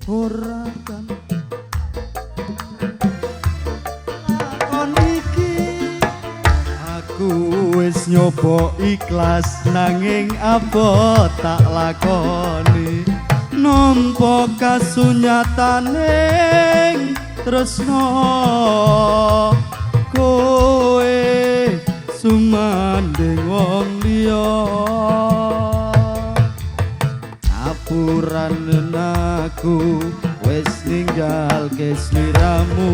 ora kan lakon iki aku wis nyoba ikhlas nanging apa tak lakoni nampa kasunyataning tresno kowe sumanding wong liya apuran aku wis ninggal sliramu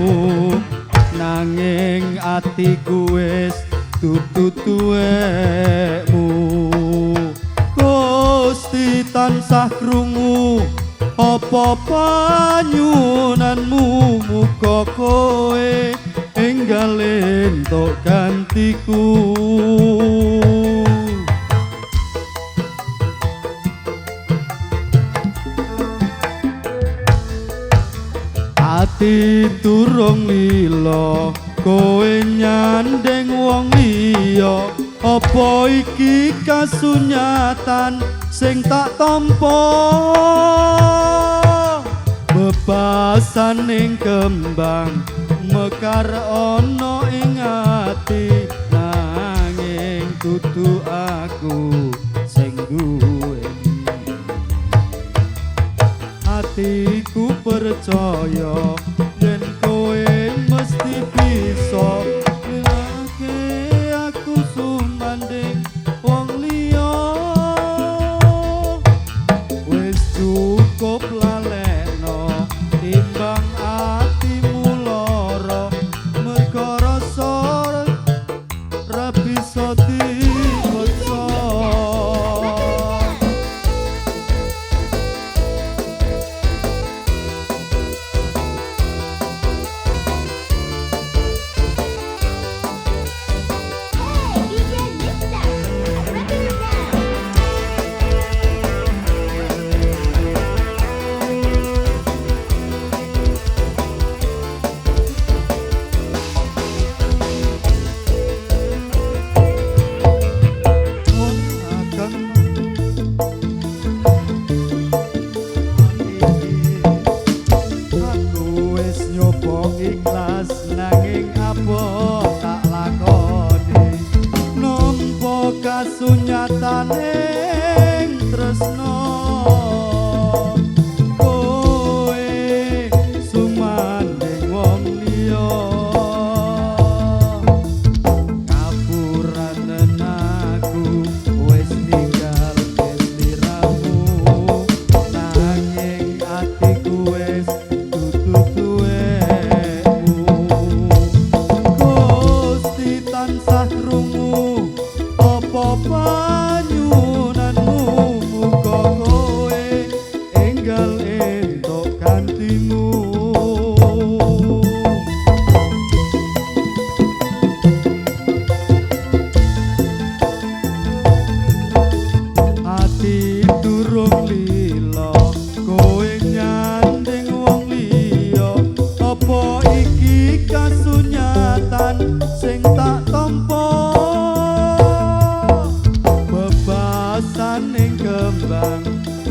nanging atiku wis dudu tuwekmu Gusti tansah krungu apa panyunanmu muga kowe enggal entuk gantiku ati durung lila kowe nyandeng wong liya apa iki kasunyatan sing tak tampa bebasan ning kembang mekar ana ing ati nanging dudu aku sing duweni atiku percaya yen kowe mesti bisa nilake aku sumanding wong liya wis cukup lalekno timbang atimu lara merga rasa ra bisa dipaksa ikhlas nanging apa tak lakoni nampa kasunyataning tresno kowe sumanding wong liya kapuranen aku wis ninggal sliramu nanging atiku wis dudu tansah krungu apa panyunanmu muga kowe enggal entuk gantimu ati durung lila kowe nyanding wong liya apa iki kasunyatan sing tak tampa bebasan ning kembang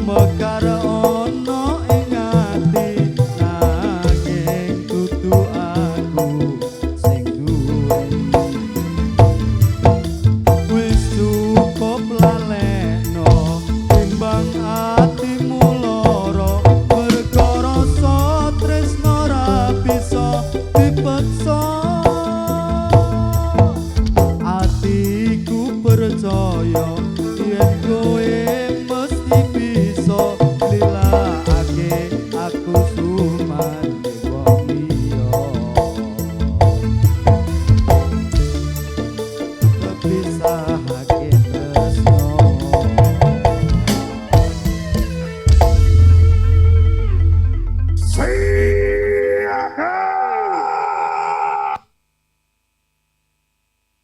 mekar ana ing ati nanging dudu aku sing duweni wis cukup lalekno timbang atimu lara merga rasa tresno ra bisa dipaksa atiku percaya